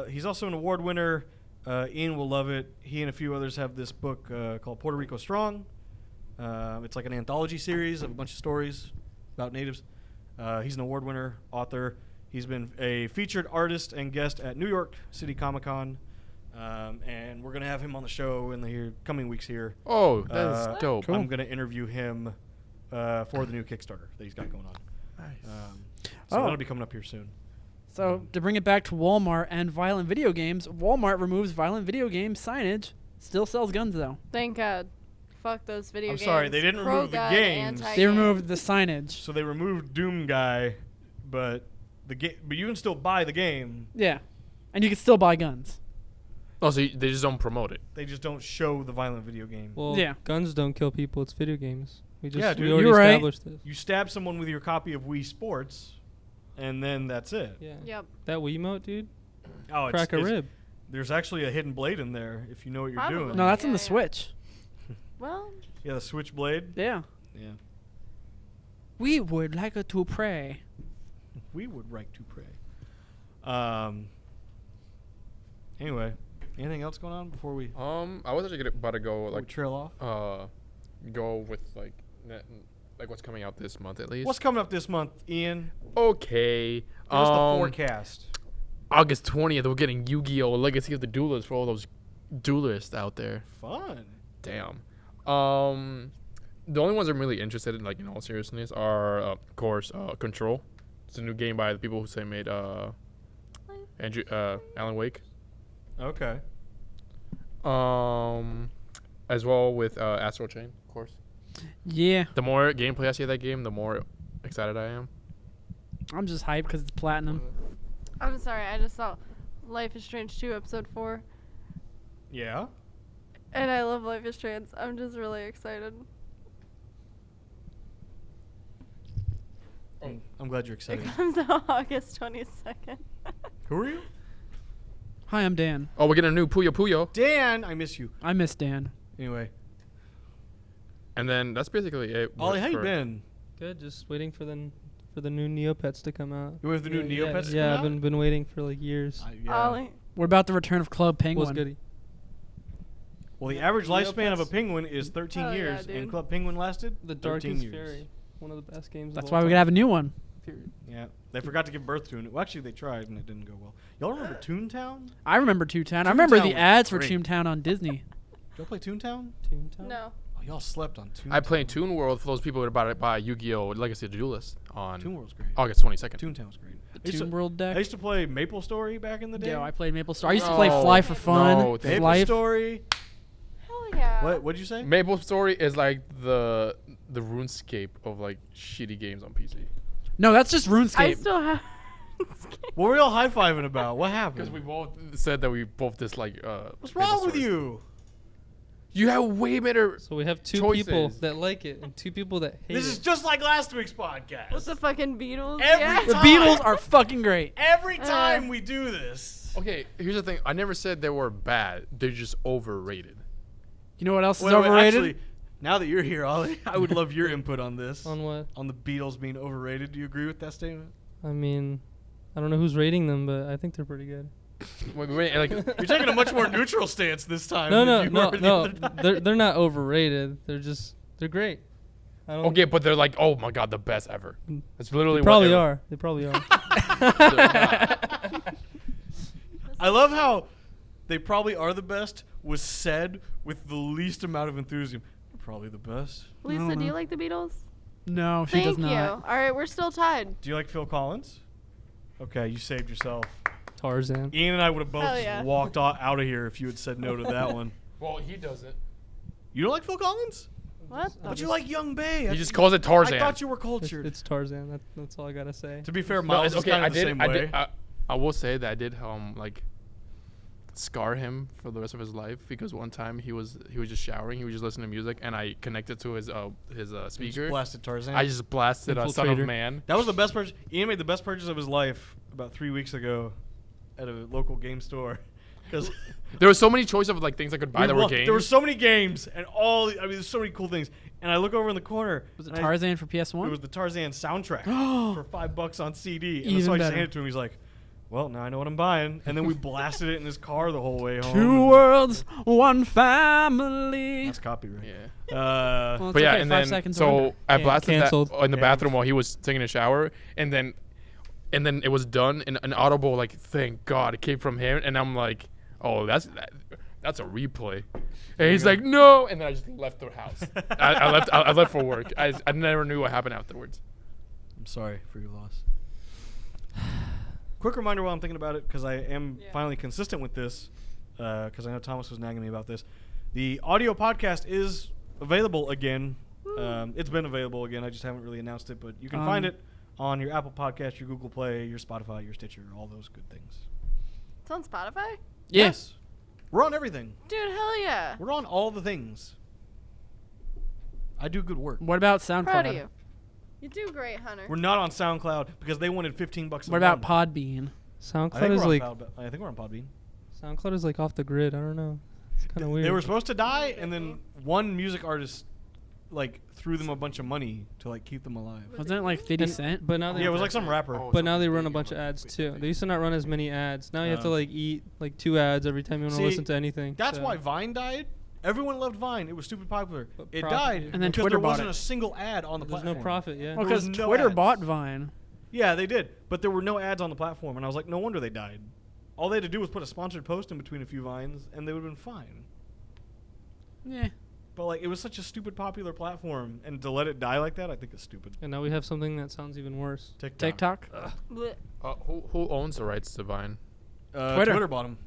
He's also an award winner. Ian will love it. He and a few others have this book called Puerto Rico Strong. It's like an anthology series of a bunch of stories about natives. He's an award winner, author. He's been a featured artist and guest at New York City Comic Con. And we're going to have him on the show in the coming weeks here. Oh, that's dope. Cool. I'm going to interview him for the new Kickstarter that he's got going on. Nice. So Oh. that'll be coming up here soon. So to bring it back to Walmart and violent video games, Walmart removes violent video game signage. Still sells guns though. Thank God. Fuck those video I'm games. sorry, they didn't remove the Pro-gun, games. anti-game. They removed the signage. So they removed Doom Guy, but but you can still buy the game. Yeah, and you can still buy guns. Oh, so they just don't promote it. They just don't show the violent video game. Well, Yeah. guns don't kill people. It's video games. We just Yeah, dude. we already You're right. established this. You stab someone with your copy of Wii Sports, and then that's it. Yeah. Yep. That Wiimote, dude. Oh, Crack a rib. There's actually a hidden blade in there if you know what you're Probably. doing. No, that's in Yeah, the yeah. Switch. Well, Yeah, the switchblade. Yeah. Yeah. We would like to pray. We would like to pray. Anyway, anything else going on before we I was actually about to go like trail off? go with like what's coming out this month at least. What's coming up this month, Ian? Okay. Give us the forecast. August 20th, we're getting Yu-Gi-Oh! Legacy of the Duelist for all those duelists out there. Fun. Damn. The only ones I'm really interested in, like in all seriousness, are of course Control. It's a new game by the people who made Alan Wake. Okay. As well with Astral Chain, of course. Yeah, The more gameplay I see of that game, the more excited I am. I'm just hyped because it's platinum. I'm sorry. I just saw Life is Strange 2 episode 4, Yeah. and I love Life is Strange. I'm just really excited. I'm glad you're It excited. comes out August 22nd. Who are you? Hi, I'm Dan. Oh, we're getting a new Puyo Puyo. Dan, I miss you. I miss Dan. Anyway, And then that's basically it. Ollie, how you for- been? Good. Just waiting for the new Neopets to come out. You waiting for the new yeah, Neopets to Yeah, come I've been waiting for like years. Ollie. What about the return of Club Was Penguin? goody. Well, the average lifespan of a Neopets. penguin is 13 Oh, yeah, years, and dude. Club Penguin lasted The 13 Darkest years. Fairy. One of the best games. That's of why all we time. gotta have a new one. period. Yeah, they forgot to give birth to it. Well, actually, they tried and it didn't go well. Y'all remember Toontown? I remember Toontown. I remember Toontown the was ads for great. Toontown on Disney. Did y'all play Toontown? Toontown? No. Oh, y'all slept on Toontown. I played Toon World for those people who are about to buy Yu-Gi-Oh! Legacy of the Duelist on Toon World's great. August 22nd. Toontown was great. The Toon World deck. I used to play Maple Story back in the day. Yeah, I played Maple Story. I used to play No. Fly for Fun. No, thank Maple Fly. Story. Hell yeah. What'd you say? Maple Story is like the RuneScape of like shitty games on PC. No, that's just I RuneScape. still have. What were y'all high-fiving about? What Because happened? we both said that we both dislike. What's Maple wrong with Story. you? You have way better. So we have two people Choices. that like it and two people that hate This it. is just like last week's podcast. What's the fucking Beatles? Every yeah. The time. Beatles are fucking great. Every time we do this. Okay, here's the thing. I never said they were bad. They're just overrated. You know what else is Wait, overrated? actually, now that you're here, Ollie, I would love your input on this. On what? On the Beatles being overrated. Do you agree with that statement? I mean, I don't know who's rating them, but I think they're pretty good. Wait, like, You're taking a much more neutral stance this time. No, than no, you were the no. other time. They're not overrated. They're great. I don't. okay, but they're like, oh my god, the best ever. That's literally They probably what are. They probably are. I love how they probably are the best was said with the least amount of enthusiasm. They're probably the best. Lisa, don't do you know. like the Beatles? No, she Thank does you. not. All right, we're still tied. Do you like Phil Collins? Okay, you saved yourself. Tarzan. Ian and I would have both Hell just yeah. walked out of here if you had said no to that one. Well, he doesn't. You don't like Phil Collins? What? the- But you like Young Bay. He just calls it Tarzan. I thought you were It's, cultured. it's Tarzan. That's all I gotta say. To be fair, No, Miles it's is okay. kind I of the did. same I way. did. I will say that I did like scar him for the rest of his life because one time he was just showering. He was just listening to music, and I connected to his You just speaker. blasted Tarzan. I just blasted Son of Infiltrator. Man. That was the best purchase. Ian made the best purchase of his life about 3 weeks ago at a local game store. Because There were so many choice of like things I could buy that were games. there were so many games and there's so many cool things. And I look over in the corner. Was it and Tarzan for PS1? It was the Tarzan soundtrack for $5 on CD. And Even so I just better. handed it to him. He's like, "Well, now I know what I'm buying." And then we blasted it in his car the whole way home. Two worlds, one family. That's copyright. yeah. Well, it's But yeah, okay, and 5 then seconds so wonder. I Can- blasted that canceled. in the Yeah. bathroom while he was taking a shower, and then it was done, and an audible like, thank God it came from him, and I'm like, oh, that's a replay, and he's go. like, no, and then I just left the house. I left for work. I never knew what happened afterwards. I'm sorry for your loss. Quick reminder while I'm thinking about it, because I am Yeah. finally consistent with this, because I know Thomas was nagging me about this. The audio podcast is available again. It's been available again. I just haven't really announced it, but you can find it on your Apple Podcast, your Google Play, your Spotify, your Stitcher, all those good things. It's on Spotify? Yes. We're on everything. Dude, hell yeah. We're on all the things. I do good work. What about SoundCloud? Proud of you. You do great, Hunter. We're not on SoundCloud because they wanted $15 a What about month. Podbean? SoundCloud is like I think we're on Podbean. SoundCloud is like off the grid. I don't know. It's kind of weird. They were supposed to die, and then one music artist like threw them a bunch of money to like keep them alive. Wasn't it like 50 And- Cent? But now they Yeah, it was like some rapper. Oh, but now they something run a big, bunch of like, ads wait, too. wait. They used to not run as many ads. Now you have to Oh. like eat like 2 ads every time you want to See, listen to anything. That's so- why Vine died. Everyone loved Vine. It was stupid popular. But It profit- died And then because Twitter there bought wasn't it. a single ad on the There's platform. no profit. Yeah. Well, There was because no Twitter ads. bought Vine. Yeah, they did, but there were no ads on the platform, and I was like, no wonder they died. All they had to do was put a sponsored post in between a few vines, and they would have been fine. Yeah. But like, it was such a stupid popular platform, and to let it die like that, I think is stupid. And now we have something that sounds even worse. TikTok. Blech. Who owns the rights to Vine? Twitter. Twitter bought them,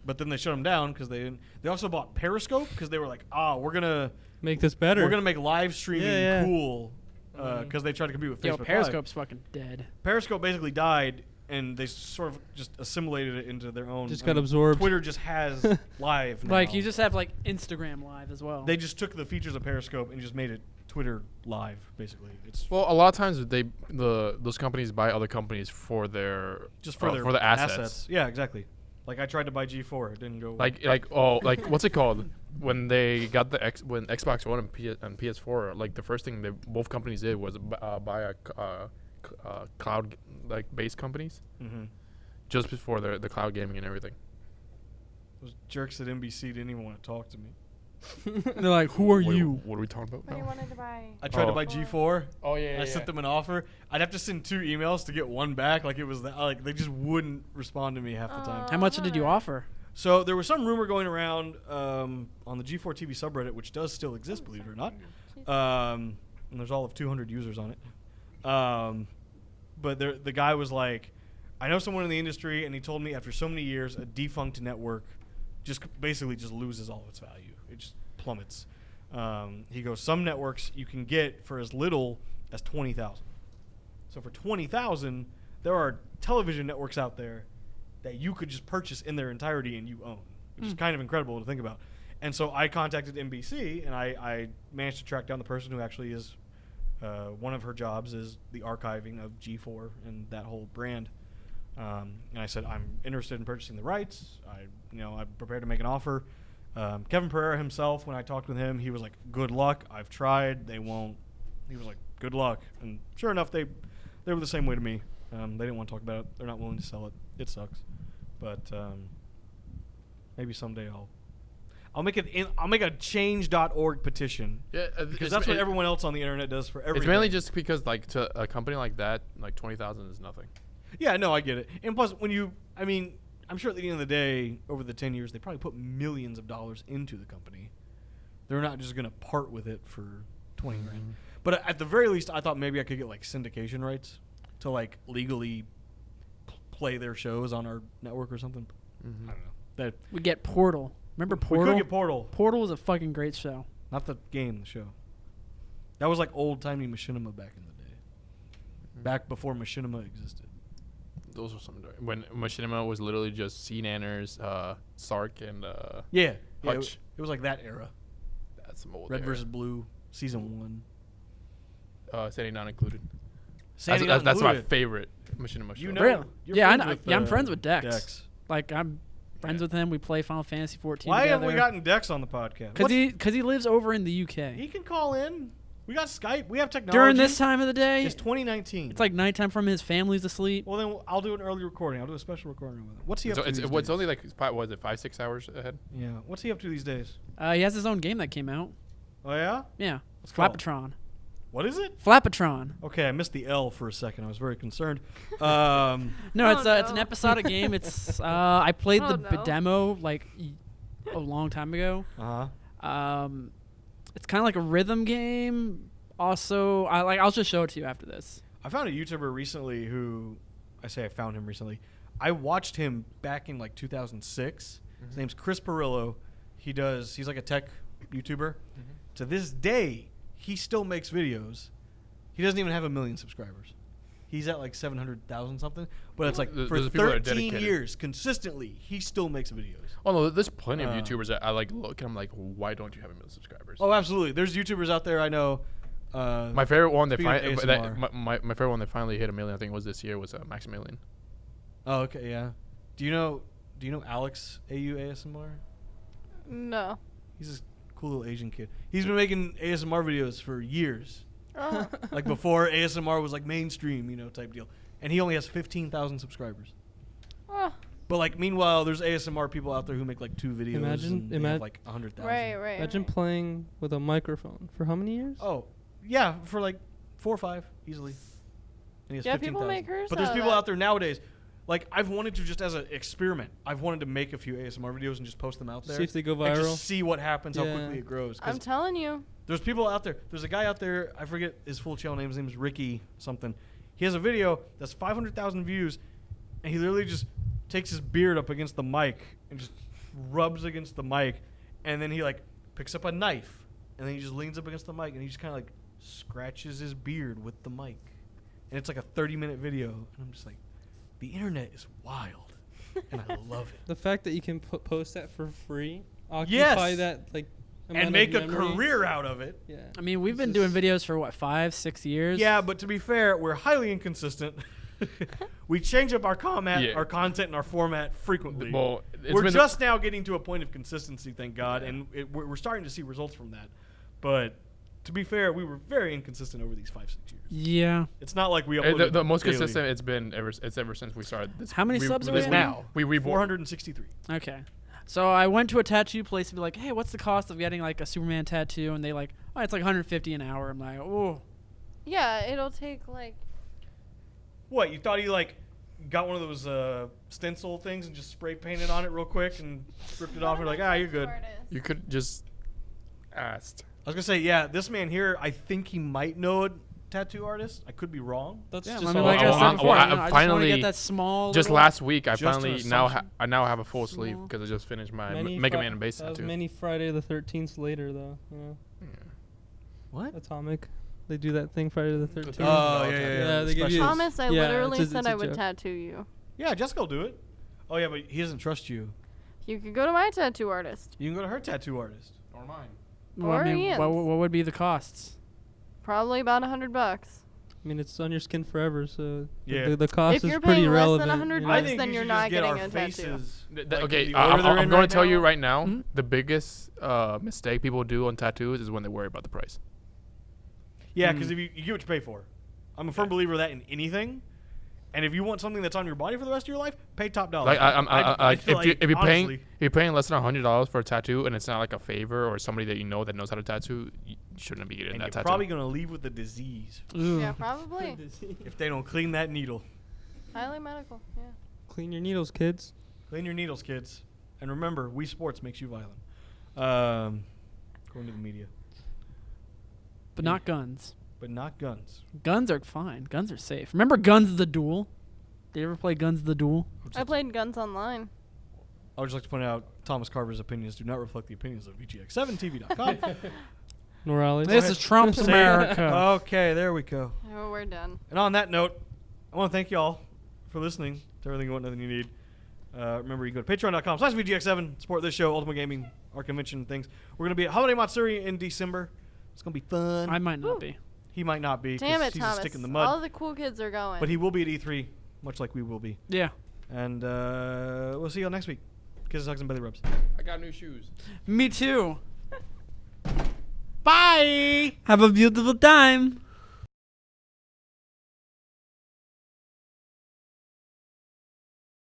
but then they shut them down because they didn't. They also bought Periscope because they were like, we're gonna Make this better. make live streaming Yeah, yeah. cool, because they tried to compete with Yo, Facebook. Live. Periscope's fucking dead. Periscope basically died, and they sort of just assimilated it into their own. Just I got mean, absorbed. Twitter just has live now. Like, you just have, like, Instagram Live as well. They just took the features of Periscope and just made it Twitter live, basically. It's Well, a lot of times those companies buy other companies for their just for their for the assets. Yeah, exactly. Like I tried to buy G4, it didn't go. well. Like what's it called when they got when Xbox One and PS4, like the first thing both companies did was buy a cloud like based companies just before the cloud gaming and everything. Those jerks at NBC didn't even want to talk to me. They're like, who are Wait, you? What are we talking about But he now? wanted to buy. I tried to Oh. buy G4. Oh yeah, And I sent them an offer. I'd have to send 2 emails to get one back. Like it was like they just wouldn't respond to me half the time. How much did you offer? So there was some rumor going around on the G4 TV subreddit, which does still exist, believe it or not. And there's all of 200 users on it. But the guy was like, I know someone in the industry, and he told me after so many years, a defunct network basically just loses all its value. It just plummets. He goes, some networks you can get for as little as $20,000. So for $20,000, there are television networks out there that you could just purchase in their entirety and you own, which is kind of incredible to think about. And so I contacted NBC, and I managed to track down the person who actually is one of her jobs is the archiving of G4 and that whole brand. And I said, I'm interested in purchasing the rights. I'm prepared to make an offer. Kevin Pereira himself, when I talked with him, he was like, good luck. I've tried. They won't. He was like, good luck. And sure enough, they were the same way to me. They didn't want to talk about it. They're not willing to sell it. It sucks. But maybe someday I'll make a change.org petition. Yeah, Because that's what everyone else on the internet does for everything. It's mainly just because like to a company like that, like 20,000 is nothing. Yeah, no, I get it. And plus, I'm sure at the end of the day, over the 10 years, they probably put millions of dollars into the company. They're not just going to part with it for 20 grand. But at the very least, I thought maybe I could get like syndication rights to like legally play their shows on our network or something. I don't know. That We get Portal. Remember we Portal? could get Portal, Portal was a fucking great show. not the game, the show. That was like old timey machinima back in the day, back before machinima existed. Those were some when Machinima was literally just Sea Nanners, Sark, and Yeah, Hutch. it was like that era. That's some old Red era. versus Blue, season 1. Sandy not included. Sandy That's not my included. favorite Machinima show. You know, Really? you're Yeah, I friends know. with, Yeah, I'm friends with Dex. Dex. Like, I'm friends with him. We play Final Fantasy 14 Why together. have we gotten Dex on the podcast? Because he lives over in the UK. He can call in. We got Skype. We have technology. During this time of the day, It's 2019. it's like nighttime from his family's asleep. Well, then I'll do an early recording. I'll do a special recording with him. What's he up So to these it's days? only like what is it 5-6 hours ahead? Yeah. What's he up to these days? He has his own game that came out. Oh, yeah? Yeah. What's it called? Flapatron. What is it? Flapatron. Okay, I missed the L for a second. I was very concerned. No, Oh, it's an no. episodic game. It's I played Oh, the no. demo like a long time ago. Uh-huh. It's kind of like a rhythm game. Also, I'll just show it to you after this. I found a YouTuber recently who, I found him recently. I watched him back in like 2006. His name's Chris Perillo. He's like a tech YouTuber. To this day, he still makes videos. He doesn't even have 1 million subscribers. He's at like 700,000 something. But it's like Those for are people that are 13 dedicated. years, consistently, he still makes videos. Oh no, there's plenty of Uh, YouTubers that I like look and I'm like, why don't you have 1 million subscribers? Oh, absolutely. There's YouTubers out there I know. My favorite one that, speaking of ASMR. my favorite one that finally hit 1 million, I think was this year, was Maximilian. Oh, okay, yeah. Do you know Alex ASMR? No. He's this cool little Asian kid. He's been making ASMR videos for years. Oh. Like before ASMR was like mainstream, type deal. And he only has 15,000 subscribers. Oh. But like meanwhile, there's ASMR people out there who make like 2 videos and they have like 100,000. Right. Imagine playing with a microphone for how many years? Oh, yeah, for like 4 or 5 easily. And he has Yeah, 15,000. people make hers But there's out of people that. out there nowadays. Like I've wanted to just as an experiment. I've wanted to make a few ASMR videos and just post them out there. See if they go And viral. just see what happens, how Yeah. quickly it grows. 'Cause I'm telling you. there's people out there. There's a guy out there. I forget his full channel name. His name is Ricky something. He has a video that's 500,000 views, and he literally just takes his beard up against the mic and just rubs against the mic, and then he like picks up a knife, and then he just leans up against the mic, and he just kind of like scratches his beard with the mic, and it's like a 30-minute video, and I'm just like, the internet is wild, and I love it. The fact that you can post that for free, occupy Yes. that like amount And of make a memory. career out of it. Yeah. I mean, we've It's been just- doing videos for what 5-6 years. Yeah, but to be fair, we're highly inconsistent. We change up our Yeah. our content, and our format frequently. Well, it's We're been just now getting to a point of consistency, thank God, and we're starting to see results from that. But to be fair, we were very inconsistent over these 5-6 years. Yeah. It's not like we uploaded the most daily. consistent it's been ever since we started this. How many subs are we This at now. We 463. Okay. So I went to a tattoo place and be like, hey, what's the cost of getting like a Superman tattoo? And they like, oh, it's like $150 an hour. I'm like, oh. Yeah, it'll take like. What, you thought he like got one of those stencil things and just spray painted on it real quick and ripped it off? You're like, you're good. You could just ask. I was gonna say, yeah, this man here, I think he might know a tattoo artist. I could be wrong. That's Yeah, just I mean, all like I Oh, said oh, before, oh, you know, I just want to finally- get that small. Just little- last week, I Just an finally assumption. I now have a full sleeve Small. because I just finished my Many Mega Fri- Man base that was tattoo. many Friday the 13th later though. You know, What? Atomic. They do that thing Friday the 13th. Oh, Yeah, yeah, yeah. yeah, they give you- Special- Thomas, I Yeah, literally it's said a I would joke. tattoo you. Yeah, Jessica will do it. Oh, yeah, but he doesn't trust you. You could go to my tattoo artist. You can go to her tattoo artist. Or mine. Well, I Or mean, Ian's. what would be the costs? Probably about $100. I mean, it's on your skin forever, so Yeah. the cost If is you're pretty paying less than relevant. 100 you know? I bucks, think then you you're should not just get getting our a tattoo. faces. like, Okay, the order they're in I'm going right to tell you now. right now, Mhm. the biggest mistake people do on tattoos is when they worry about the price. Yeah, because if you get what you pay for. I'm a firm believer of that in anything. And if you want something that's on your body for the rest of your life, pay top dollar. Like I feel if you're paying honestly, if you're paying less than $100 for a tattoo and it's not like a favor or somebody that you know that knows how to tattoo, you shouldn't be getting and that you're tattoo. probably gonna leave with a disease Ooh. Yeah, probably. if they don't clean that needle. Highly medical. Yeah. Clean your needles, kids. Clean your needles, kids. And remember, Wii Sports makes you violent. According to the media, But not guns. but not guns. Guns are fine. Guns are safe. Remember Guns the Duel? Did you ever play Guns the Duel? I played Guns Online. I would just like to point out Thomas Carver's opinions do not reflect the opinions of VGX7TV.com. Norales. This is Trump's Say- America. Okay, there we go. Oh, we're done. And on that note, I want to thank y'all for listening to everything you want, nothing you need. Remember, you can go to patreon.com/VGX7, support this show, Ultimate Gaming, our convention things. We're going to be at Holiday Matsuri in December. It's going to be fun. I might not be. He might not be. 'cause Damn it, he's Thomas. a stick in the mud. All the cool kids are going. But he will be at E3, much like we will be. Yeah. And we'll see y'all next week. Kisses, hugs, and belly rubs. I got new shoes. Me too. Bye! Have a beautiful time.